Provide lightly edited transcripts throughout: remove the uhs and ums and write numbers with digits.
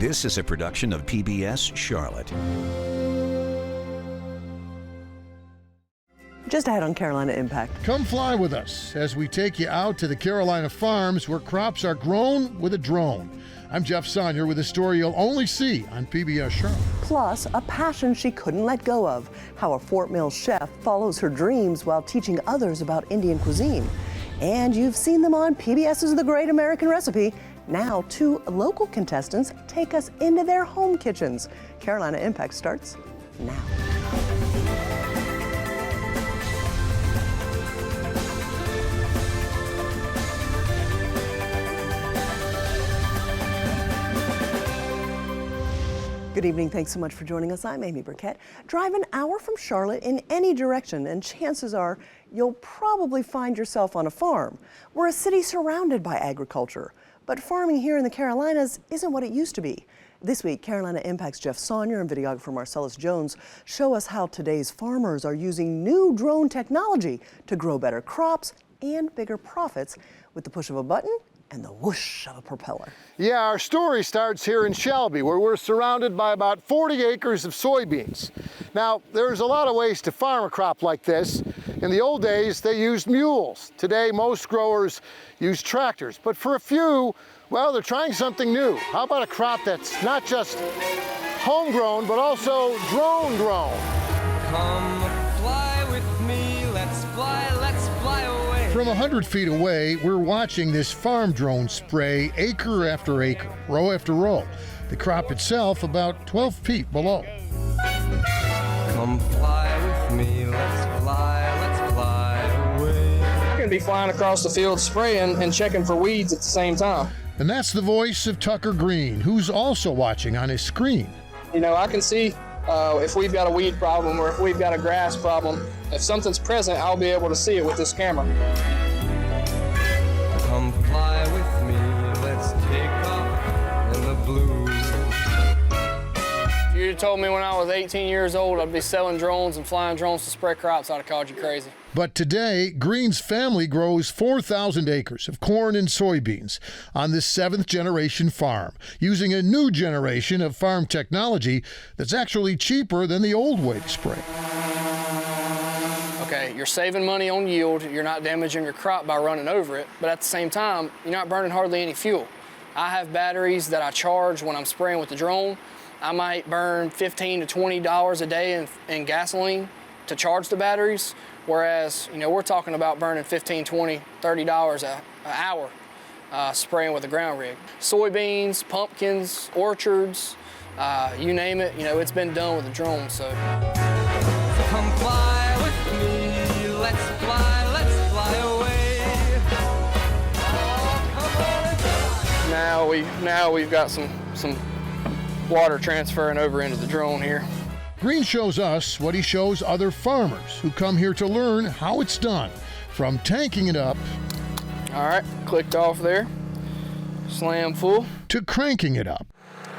This is a production of PBS Charlotte. Just ahead on Carolina Impact. Come fly with us as we take you out to the Carolina farms where crops are grown with a drone. I'm Jeff Sonnier with a story you'll only see on PBS Charlotte. Plus, a passion she couldn't let go of, how a Fort Mill chef follows her dreams while teaching others about Indian cuisine. And you've seen them on PBS's The Great American Recipe. Now, 2 local contestants take us into their home kitchens. Carolina Impact starts now. Good evening. Thanks so much for joining us. I'm Amy Burkett. Drive an hour from Charlotte in any direction, and chances are you'll probably find yourself on a farm. We're a city surrounded by agriculture, but farming here in the Carolinas isn't what it used to be. This week, Carolina Impact's Jeff Sonnier and videographer Marcellus Jones show us how today's farmers are using new drone technology to grow better crops and bigger profits with the push of a button and the whoosh of a propeller. Yeah, our story starts here in Shelby, where we're surrounded by about 40 acres of soybeans. Now, there's a lot of ways to farm a crop like this. In the old days, they used mules. Today, most growers use tractors. But for a few, well, they're trying something new. How about a crop that's not just homegrown, but also drone-grown? Come fly with me, let's fly away. From 100 feet away, we're watching this farm drone spray acre after acre, row after row. The crop itself about 12 feet below. Come fly with me, let's fly away. You're gonna be flying across the field spraying and checking for weeds at the same time. And that's the voice of Tucker Green, who's also watching on his screen. You know, I can see if we've got a weed problem or if we've got a grass problem. If something's present, I'll be able to see it with this camera. Come fly with me, let's take off in the blue. If you told me when I was 18 years old I'd be selling drones and flying drones to spray crops, I'd have called you crazy. But today, Green's family grows 4,000 acres of corn and soybeans on this 7th-generation farm, using a new generation of farm technology that's actually cheaper than the old way to spray. Okay, you're saving money on yield, you're not damaging your crop by running over it, but at the same time, you're not burning hardly any fuel. I have batteries that I charge when I'm spraying with the drone. I might burn $15 to $20 a day in gasoline to charge the batteries, whereas, you know, we're talking about burning $15, $20, $30 an hour spraying with a ground rig. Soybeans, pumpkins, orchards, you name it, you know, it's been done with a drone, so. Come fly with me, let's fly away. Oh, come on and Now we've got some water transferring over into the drone here. Green shows us what he shows other farmers who come here to learn how it's done, from tanking it up. All right, clicked off there, slam full. To cranking it up.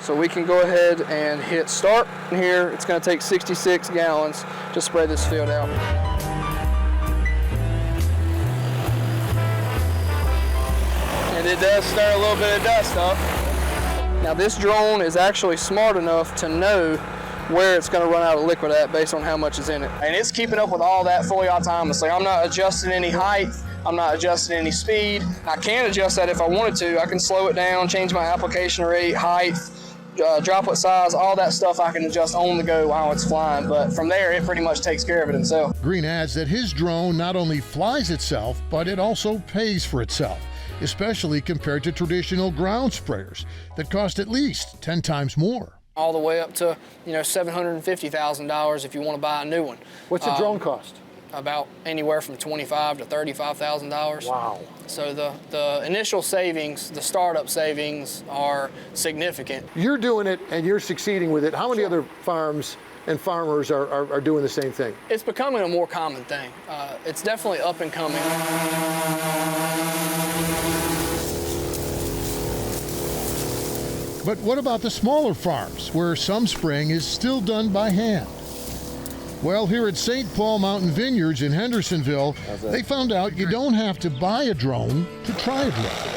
So we can go ahead and hit start. Here, it's gonna take 66 gallons to spray this field out. And it does stir a little bit of dust up. Now this drone is actually smart enough to know where it's gonna run out of liquid at based on how much is in it. And it's keeping up with all that fully autonomously. I'm not adjusting any height, I'm not adjusting any speed. I can adjust that if I wanted to. I can slow it down, change my application rate, height, droplet size, all that stuff I can adjust on the go while it's flying. But from there, it pretty much takes care of it itself. Green adds that his drone not only flies itself, but it also pays for itself, especially compared to traditional ground sprayers that cost at least 10 times more. All the way up to, you know, $750,000 if you want to buy a new one. What's a drone cost? About anywhere from $25,000 to $35,000. Wow. So the initial savings, the startup savings are significant. You're doing it and you're succeeding with it. How many other farms and farmers are doing the same thing? It's becoming a more common thing. It's definitely up and coming. But what about the smaller farms, where some spraying is still done by hand? Well, here at St. Paul Mountain Vineyards in Hendersonville, they found out you don't have to buy a drone to try it with.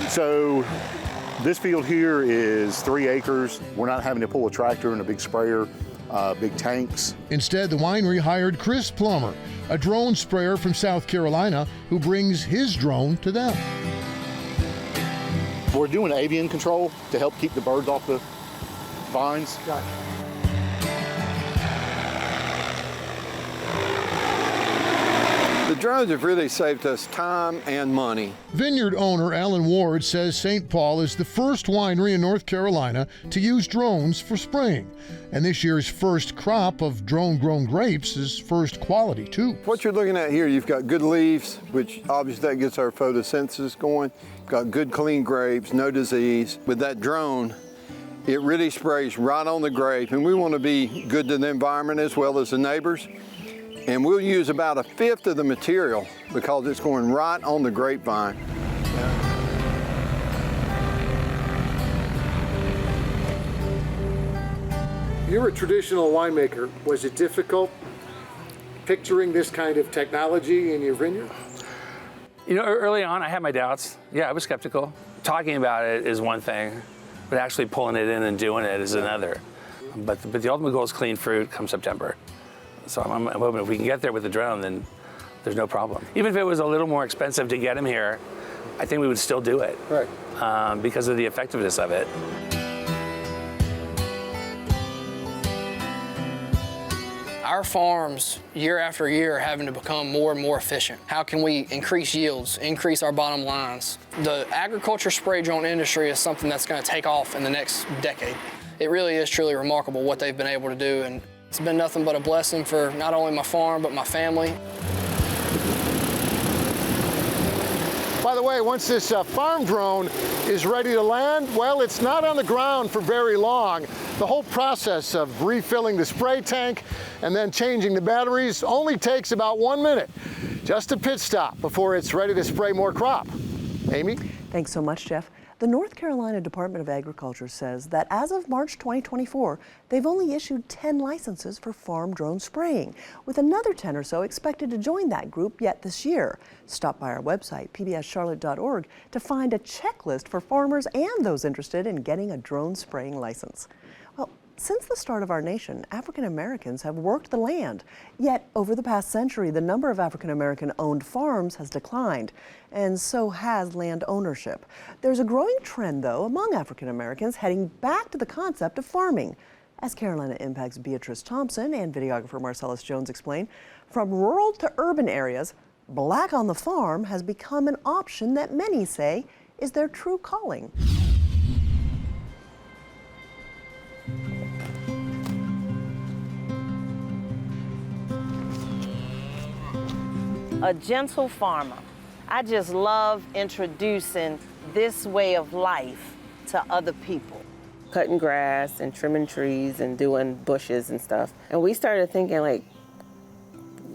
So This field here is 3 acres. We're not having to pull a tractor and a big sprayer, big tanks. Instead, the winery hired Chris Plummer, a drone sprayer from South Carolina, who brings his drone to them. We're doing avian control to help keep the birds off the vines. Gotcha. The drones have really saved us time and money. Vineyard owner Alan Ward says St. Paul is the first winery in North Carolina to use drones for spraying. And this year's first crop of drone-grown grapes is first quality, too. What you're looking at here, you've got good leaves, which obviously that gets our photosynthesis going. You've got good clean grapes, no disease. With that drone, it really sprays right on the grape, and we want to be good to the environment as well as the neighbors. And we'll use about 1/5 of the material because it's going right on the grapevine. You're a traditional winemaker. Was it difficult picturing this kind of technology in your vineyard? You know, early on, I had my doubts. Yeah, I was skeptical. Talking about it is one thing, but actually pulling it in and doing it is another. But the ultimate goal is clean fruit come September. So I'm hoping if we can get there with the drone, then there's no problem. Even if it was a little more expensive to get them here, I think we would still do it. Right. Because of the effectiveness of it. Our farms, year after year, are having to become more and more efficient. How can we increase yields, increase our bottom lines? The agriculture spray drone industry is something that's going to take off in the next decade. It really is truly remarkable what they've been able to do, and it's been nothing but a blessing for not only my farm, but my family. By the way, once this farm drone is ready to land, well, it's not on the ground for very long. The whole process of refilling the spray tank and then changing the batteries only takes about 1 minute. Just a pit stop before it's ready to spray more crop. Amy? Thanks so much, Jeff. The North Carolina Department of Agriculture says that as of March 2024, they've only issued 10 licenses for farm drone spraying, with another 10 or so expected to join that group yet this year. Stop by our website, pbscharlotte.org, to find a checklist for farmers and those interested in getting a drone spraying license. Well, since the start of our nation, African Americans have worked the land. Yet, over the past century, the number of African American owned farms has declined, and so has land ownership. There's a growing trend, though, among African Americans heading back to the concept of farming. As Carolina Impact's Beatrice Thompson and videographer Marcellus Jones explain, from rural to urban areas, Black on the farm has become an option that many say is their true calling. A gentle farmer. I just love introducing this way of life to other people. Cutting grass and trimming trees and doing bushes and stuff. And we started thinking, like,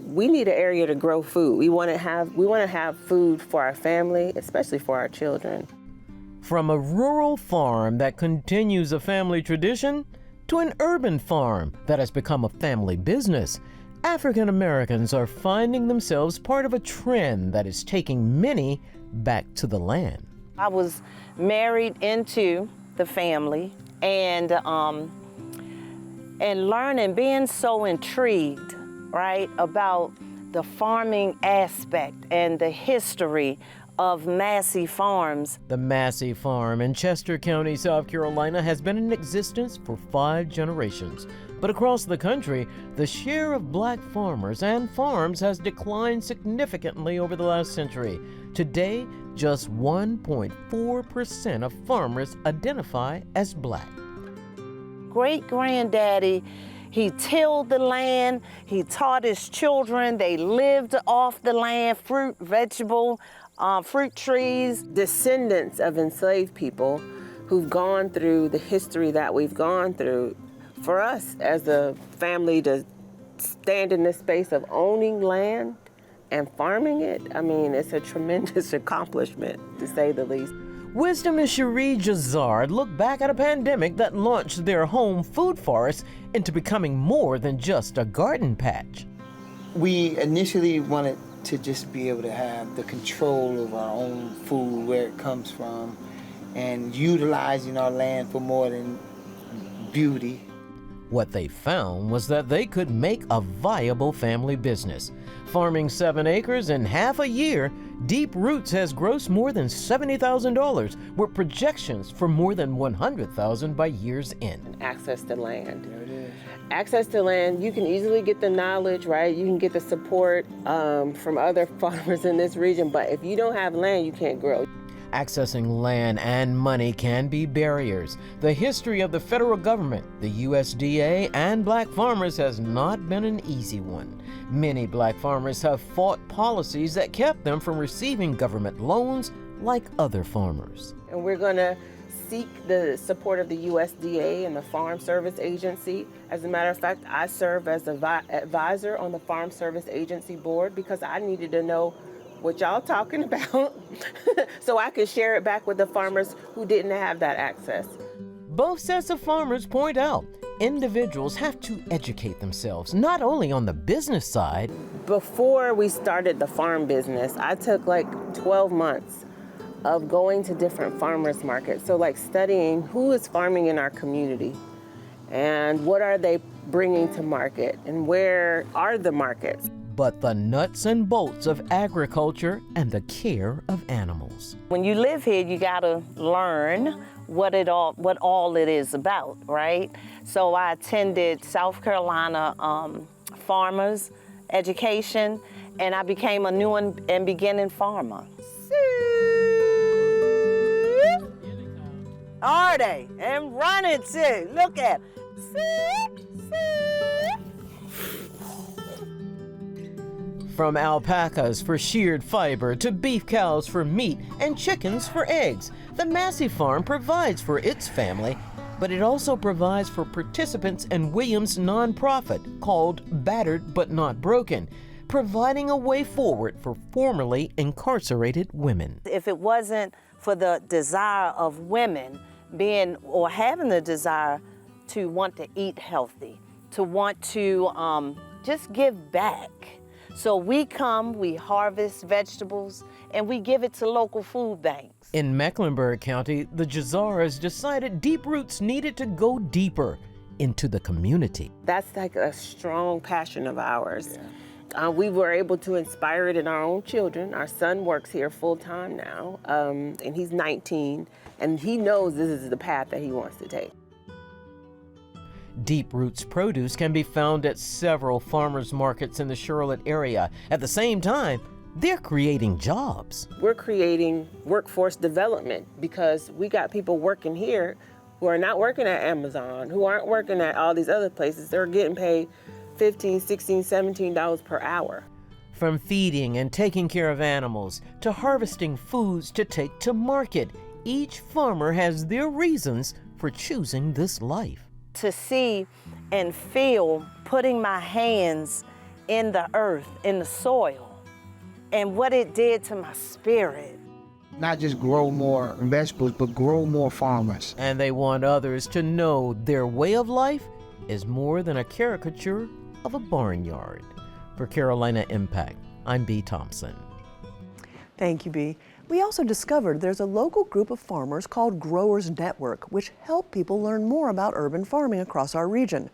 we need an area to grow food. We want to have food for our family, especially for our children. From a rural farm that continues a family tradition to an urban farm that has become a family business, African Americans are finding themselves part of a trend that is taking many back to the land. I was married into the family and learning, being so intrigued, right, about the farming aspect and the history of Massey Farms. The Massey Farm in Chester County, South Carolina has been in existence for 5 generations. But across the country, the share of Black farmers and farms has declined significantly over the last century. Today, just 1.4% of farmers identify as Black. Great-granddaddy, he tilled the land, he taught his children, they lived off the land, fruit, vegetable, fruit trees. Descendants of enslaved people who've gone through the history that we've gone through. For us as a family to stand in this space of owning land and farming it, I mean, it's a tremendous accomplishment, to say the least. Wisdom and Cherie Jazard look back at a pandemic that launched their home food forest into becoming more than just a garden patch. We initially wanted to just be able to have the control of our own food, where it comes from, and utilizing our land for more than beauty. What they found was that they could make a viable family business. Farming 7 acres in half a year, Deep Roots has grossed more than $70,000 with projections for more than $100,000 by year's end. Access to land. There it is. Access to land, you can easily get the knowledge, right? You can get the support from other farmers in this region, but if you don't have land, you can't grow. Accessing land and money can be barriers. The history of the federal government, the USDA, and black farmers has not been an easy one. Many black farmers have fought policies that kept them from receiving government loans like other farmers. And we're going to seek the support of the USDA and the Farm Service Agency. As a matter of fact, I serve as an advisor on the Farm Service Agency board because I needed to know what y'all talking about so I could share it back with the farmers who didn't have that access. Both sets of farmers point out individuals have to educate themselves, not only on the business side. Before we started the farm business, I took like 12 months of going to different farmers markets. So like studying who is farming in our community and what are they bringing to market and where are the markets. But the nuts and bolts of agriculture and the care of animals. When you live here, you gotta learn what all it is about, right? So I attended South Carolina farmers education, and I became a new and beginning farmer. Are they? And running too. Look at. From alpacas for sheared fiber to beef cows for meat and chickens for eggs, the Massey Farm provides for its family, but it also provides for participants in Williams' nonprofit called Battered But Not Broken, providing a way forward for formerly incarcerated women. If it wasn't for the desire of women being or having the desire to want to eat healthy, to want to just give back. So we come, we harvest vegetables, and we give it to local food banks. In Mecklenburg County, the Jazaras decided Deep Roots needed to go deeper into the community. That's like a strong passion of ours. Yeah. We were able to inspire it in our own children. Our son works here full time now, and he's 19, and he knows this is the path that he wants to take. Deep Roots produce can be found at several farmers markets in the Charlotte area. At the same time, they're creating jobs. We're creating workforce development because we got people working here who are not working at Amazon, who aren't working at all these other places. They're getting paid $15, $16, $17 per hour. From feeding and taking care of animals to harvesting foods to take to market, each farmer has their reasons for choosing this life. To see and feel putting my hands in the earth, in the soil, and what it did to my spirit. Not just grow more vegetables, but grow more farmers. And they want others to know their way of life is more than a caricature of a barnyard. For Carolina Impact, I'm B. Thompson. Thank you, B. We also discovered there's a local group of farmers called Growers Network, which help people learn more about urban farming across our region.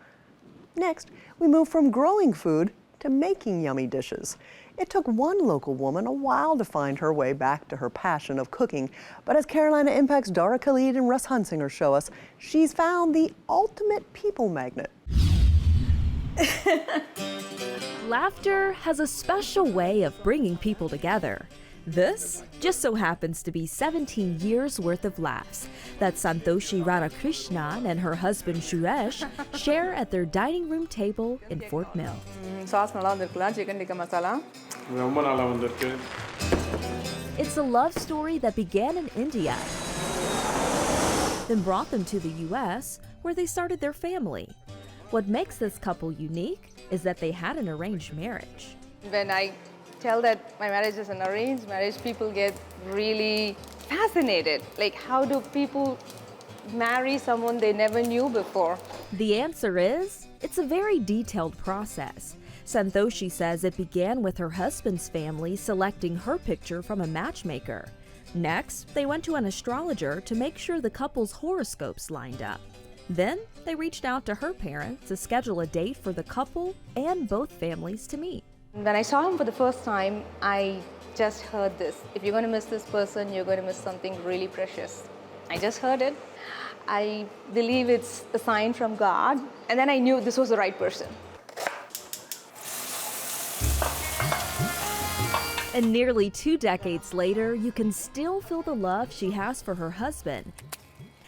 Next, we move from growing food to making yummy dishes. It took one local woman a while to find her way back to her passion of cooking, but as Carolina Impact's Dara Khalid and Russ Hunsinger show us, she's found the ultimate people magnet. Laughter has a special way of bringing people together. This just so happens to be 17 years worth of laughs that Santoshi Radhakrishnan and her husband Suresh share at their dining room table in Fort Mill. It's a love story that began in India, then brought them to the US, where they started their family. What makes this couple unique is that they had an arranged marriage. When I tell that my marriage is an arranged marriage, people get really fascinated. Like, how do people marry someone they never knew before? The answer is, it's a very detailed process. Santoshi says it began with her husband's family selecting her picture from a matchmaker. Next, they went to an astrologer to make sure the couple's horoscopes lined up. Then, they reached out to her parents to schedule a date for the couple and both families to meet. When I saw him for the first time, I just heard this. If you're going to miss this person, you're going to miss something really precious. I just heard it. I believe it's a sign from God. And then I knew this was the right person. And nearly 2 decades later, you can still feel the love she has for her husband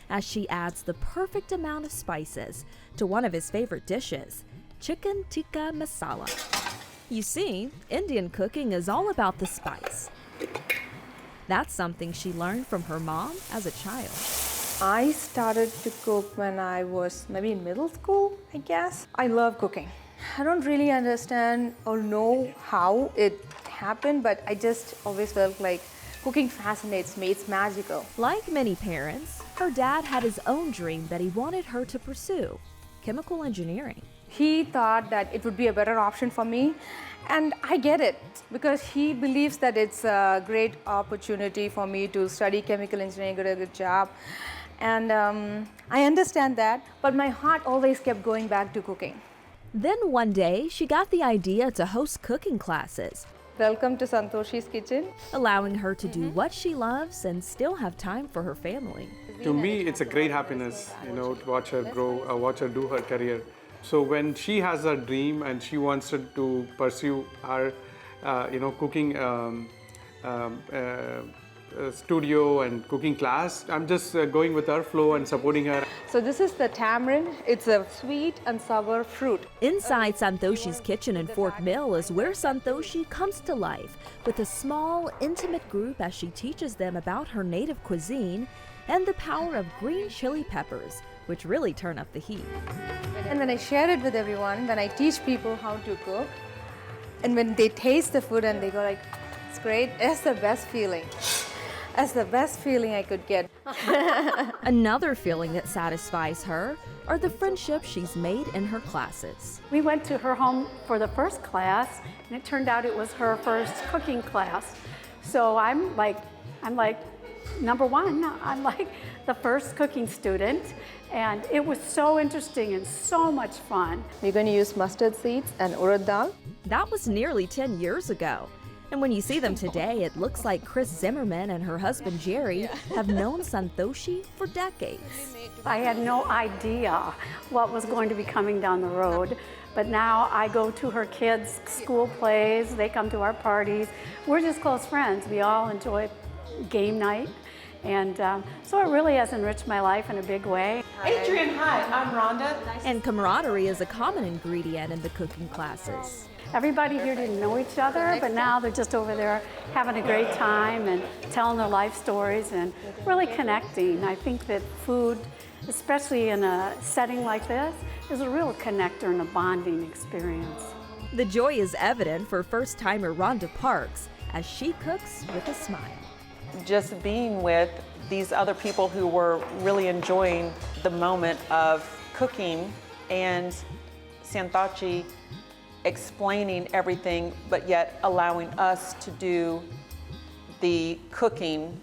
as she adds the perfect amount of spices to one of his favorite dishes, chicken tikka masala. You see, Indian cooking is all about the spice. That's something she learned from her mom as a child. I started to cook when I was maybe in middle school, I guess. I love cooking. I don't really understand or know how it happened, but I just always felt like cooking fascinates me. It's magical. Like many parents, her dad had his own dream that he wanted her to pursue, chemical engineering. He thought that it would be a better option for me, and I get it because he believes that it's a great opportunity for me to study chemical engineering, get a good job. And I understand that, but my heart always kept going back to cooking. Then one day, she got the idea to host cooking classes. Welcome to Santoshi's kitchen. Allowing her to do what she loves and still have time for her family. To me, it's a great happiness, to watch her grow, watch her do her career. So when she has a dream and she wants to pursue her, cooking studio and cooking class, I'm just going with her flow and supporting her. So this is the tamarind. It's a sweet and sour fruit. Inside Santoshi's kitchen in Fort Mill is where Santoshi comes to life with a small, intimate group as she teaches them about her native cuisine and the power of green chili peppers, which really turn up the heat. And then I share it with everyone, then I teach people how to cook. And when they taste the food and they go like, it's great, that's the best feeling. That's the best feeling I could get. Another feeling that satisfies her are the friendships she's made in her classes. We went to her home for the first class, and it turned out it was her first cooking class. So I'm like number one. I'm like the first cooking student, and it was so interesting and so much fun. We're going to use mustard seeds and urad dal. That was nearly 10 years ago. And when you see them today, it looks like Chris Zimmerman and her husband Jerry have known Santoshi for decades. I had no idea what was going to be coming down the road, but now I go to her kids' school plays, they come to our parties. We're just close friends. We all enjoy game night, and so it really has enriched my life in a big way. Adrian, hi, I'm Rhonda. And camaraderie is a common ingredient in the cooking classes. Everybody here didn't know each other, but now they're just over there having a great time and telling their life stories and really connecting. I think that food, especially in a setting like this, is a real connector and a bonding experience. The joy is evident for first-timer Rhonda Parks as she cooks with a smile. Just being with these other people who were really enjoying the moment of cooking and Santoshi explaining everything, but yet allowing us to do the cooking.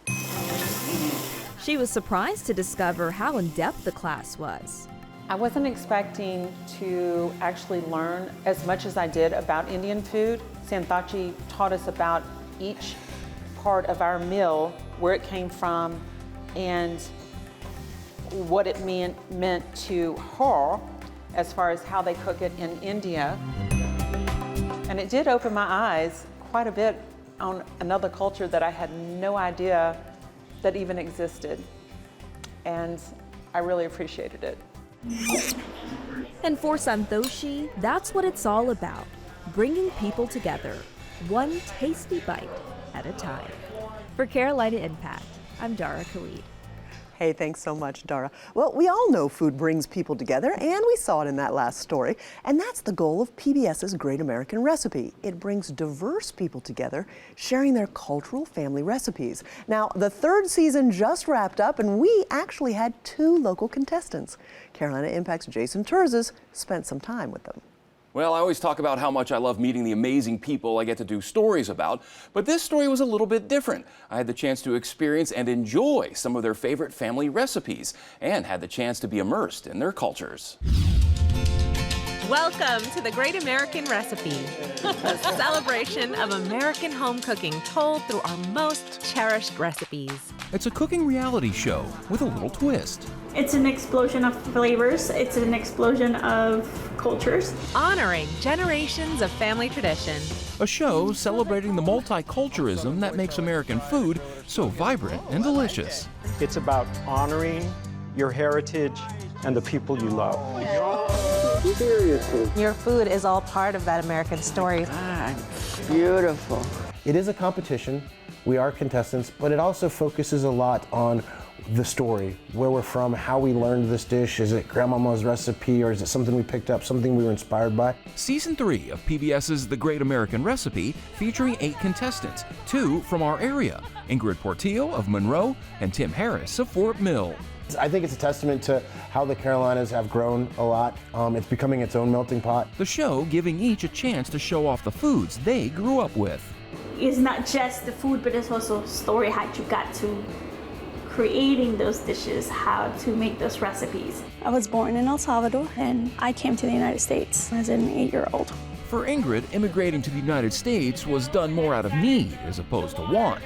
She was surprised to discover how in-depth the class was. I wasn't expecting to actually learn as much as I did about Indian food. Santoshi taught us about each part of our meal, where it came from, and what it meant to her as far as how they cook it in India. And it did open my eyes quite a bit on another culture that I had no idea that even existed. And I really appreciated it. And for Santoshi, that's what it's all about, bringing people together, one tasty bite at a time. For Carolina Impact, I'm Dara Khalid. Hey, thanks so much, Dara. Well, we all know food brings people together, and we saw it in that last story. And that's the goal of PBS's Great American Recipe. It brings diverse people together, sharing their cultural family recipes. Now, the third season just wrapped up, and we actually had 2 local contestants. Carolina Impact's Jason Terzes spent some time with them. Well, I always talk about how much I love meeting the amazing people I get to do stories about, but this story was a little bit different. I had the chance to experience and enjoy some of their favorite family recipes and had the chance to be immersed in their cultures. Welcome to the Great American Recipe, a celebration of American home cooking told through our most cherished recipes. It's a cooking reality show with a little twist. It's an explosion of flavors. It's an explosion of cultures. Honoring generations of family tradition. A show celebrating the multiculturalism that makes American food so vibrant and delicious. It's about honoring your heritage and the people you love. Seriously. Your food is all part of that American story. Beautiful. It is a competition. We are contestants, but it also focuses a lot on the story, where we're from, how we learned this dish. Is it grandmama's recipe or is it something we picked up, something we were inspired by? Season 3 of PBS's The Great American Recipe, featuring 8 contestants, 2 from our area, Ingrid Portillo of Monroe and Tim Harris of Fort Mill. I think it's a testament to how the Carolinas have grown a lot. It's becoming its own melting pot. The show giving each a chance to show off the foods they grew up with. It's not just the food, but it's also a story how you got to creating those dishes, how to make those recipes. I was born in El Salvador and I came to the United States as an 8-year-old. For Ingrid, immigrating to the United States was done more out of need as opposed to want.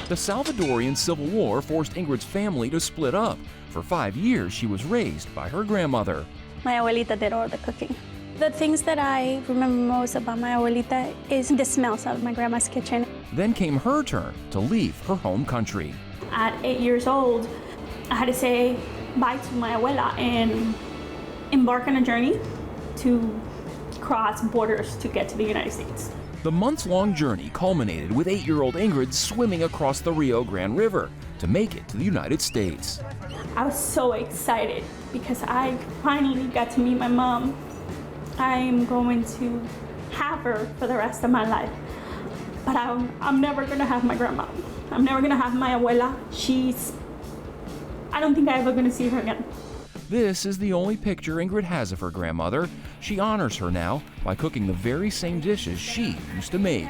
The Salvadorian Civil War forced Ingrid's family to split up. For 5 years, she was raised by her grandmother. My abuelita did all the cooking. The things that I remember most about my abuelita is the smells of my grandma's kitchen. Then came her turn to leave her home country. At 8 years old, I had to say bye to my abuela and embark on a journey to cross borders to get to the United States. The months-long journey culminated with 8-year-old Ingrid swimming across the Rio Grande River to make it to the United States. I was so excited because I finally got to meet my mom. I'm going to have her for the rest of my life. But I'm never gonna have my grandma. I'm never gonna have my abuela. I don't think I'm ever gonna see her again. This is the only picture Ingrid has of her grandmother. She honors her now by cooking the very same dishes she used to make.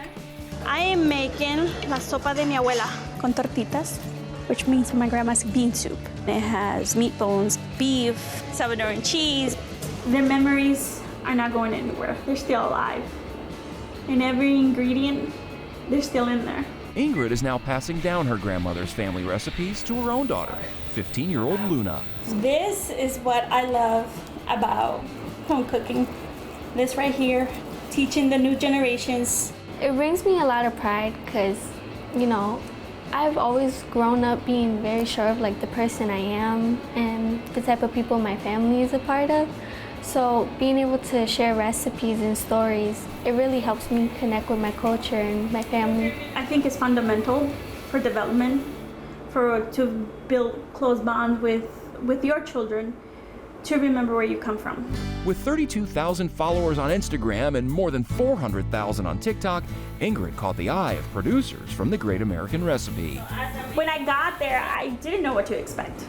I am making la sopa de mi abuela con tortitas, which means my grandma's bean soup. It has meat bones, beef, Salvadoran cheese. Their memories are not going anywhere. They're still alive. And every ingredient, they're still in there. Ingrid is now passing down her grandmother's family recipes to her own daughter, 15-year-old Luna. This is what I love about home cooking. This right here, teaching the new generations. It brings me a lot of pride because, you know, I've always grown up being very sure of like the person I am and the type of people my family is a part of. So being able to share recipes and stories, it really helps me connect with my culture and my family. I think it's fundamental for development, to build close bonds with your children, to remember where you come from. With 32,000 followers on Instagram and more than 400,000 on TikTok, Ingrid caught the eye of producers from The Great American Recipe. When I got there, I didn't know what to expect.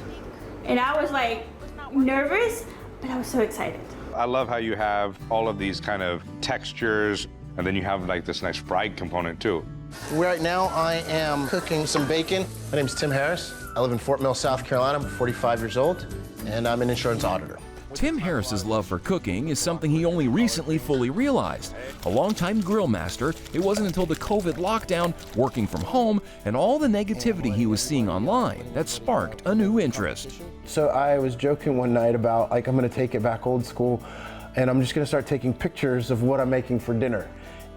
And I was like nervous, but I was so excited. I love how you have all of these kind of textures, and then you have like this nice fried component too. Right now I am cooking some bacon. My name's Tim Harris. I live in Fort Mill, South Carolina. I'm 45 years old, and I'm an insurance auditor. Tim Harris's love for cooking is something he only recently fully realized. A longtime grill master, it wasn't until the COVID lockdown, working from home, and all the negativity he was seeing online that sparked a new interest. So I was joking one night about, like, I'm gonna take it back old school, and I'm just gonna start taking pictures of what I'm making for dinner.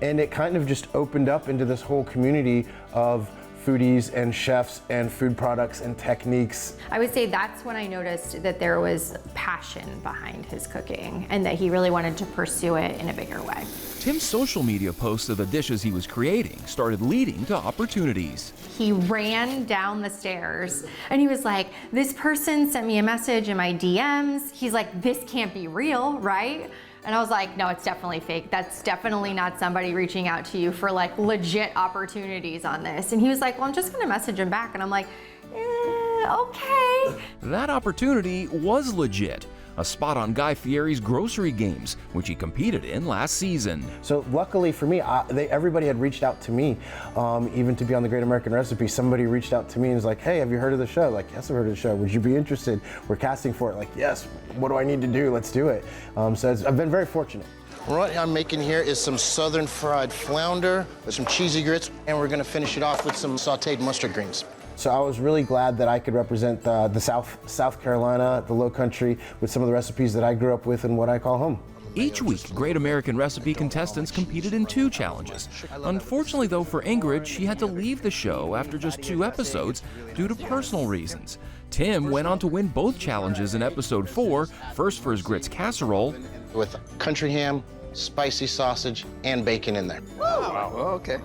And it kind of just opened up into this whole community of foodies and chefs and food products and techniques. I would say that's when I noticed that there was passion behind his cooking and that he really wanted to pursue it in a bigger way. Tim's social media posts of the dishes he was creating started leading to opportunities. He ran down the stairs and he was like, this person sent me a message in my DMs. He's like, this can't be real, right? And I was like, no, it's definitely fake. That's definitely not somebody reaching out to you for like legit opportunities on this. And he was like, well, I'm just gonna message him back. And I'm like, okay. That opportunity was legit. a spot on Guy Fieri's Grocery Games, which he competed in last season. So luckily for me, everybody had reached out to me, even to be on the Great American Recipe. Somebody reached out to me and was like, hey, have you heard of the show? Like, yes, I've heard of the show. Would you be interested? We're casting for it. Like, yes, what do I need to do? Let's do it. So I've been very fortunate. What I'm making here is some southern fried flounder with some cheesy grits, and we're gonna finish it off with some sauteed mustard greens. So I was really glad that I could represent the South Carolina, the Low Country, with some of the recipes that I grew up with and what I call home. Each week, Great American Recipe contestants competed in 2 challenges. Unfortunately, though, for Ingrid, she had to leave the show after just 2 episodes due to personal reasons. Tim went on to win both challenges in episode 4, first for his grits casserole, with country ham, spicy sausage, and bacon in there. Wow. Okay.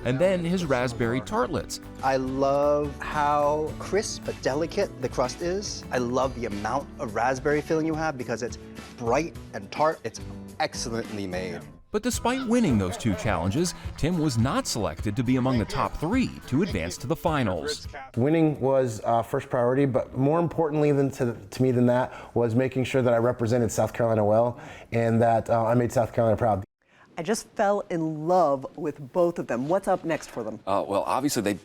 and then his raspberry tartlets. I love how crisp but delicate the crust is. I love the amount of raspberry filling you have because it's bright and tart. It's excellently made. But despite winning those 2 challenges, Tim was not selected to be among the top 3 to advance to the finals. Winning was first priority, but more importantly to me than that was making sure that I represented South Carolina well and that I made South Carolina proud. I just fell in love with both of them. What's up next for them? Well, obviously they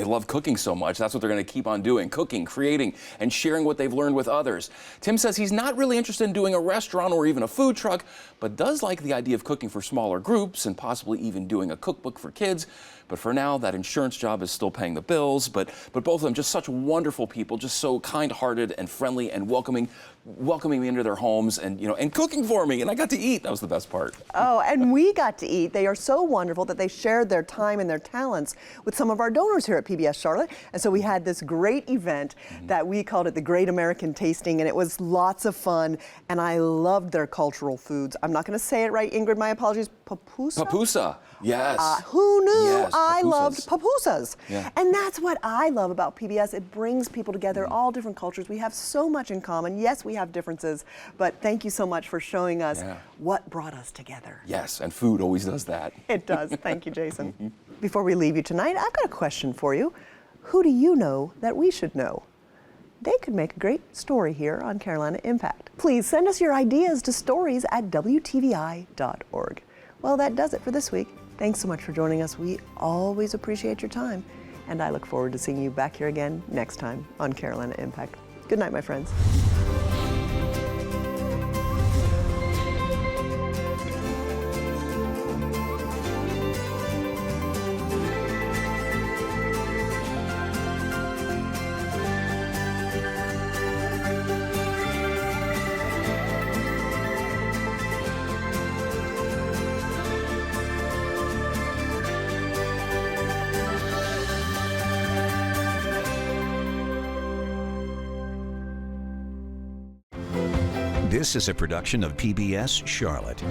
love cooking so much. That's what they're going to keep on doing, cooking, creating, and sharing what they've learned with others. Tim says he's not really interested in doing a restaurant or even a food truck, but does like the idea of cooking for smaller groups and possibly even doing a cookbook for kids. But for now, that insurance job is still paying the bills. But both of them just such wonderful people, just so kind-hearted and friendly and welcoming me into their homes and cooking for me. And I got to eat. That was the best part. Oh, and we got to eat. They are so wonderful that they shared their time and their talents with some of our donors here at PBS Charlotte. And so we had this great event that we called it the Great American Tasting, and it was lots of fun. And I loved their cultural foods. I'm not going to say it right, Ingrid. My apologies. Papusa? Papusa. Yes. Who knew? Yes, I pupusas. loved pupusas. Yeah. And that's what I love about PBS. It brings people together, all different cultures. We have so much in common. Yes, we have differences, but thank you so much for showing us what brought us together. Yes, and food always does that. It does. Thank you, Jason. Before we leave you tonight, I've got a question for you. Who do you know that we should know? They could make a great story here on Carolina Impact. Please send us your ideas to stories@WTVI.org. Well, that does it for this week. Thanks so much for joining us. We always appreciate your time, and I look forward to seeing you back here again next time on Carolina Impact. Good night, my friends. This is a production of PBS Charlotte.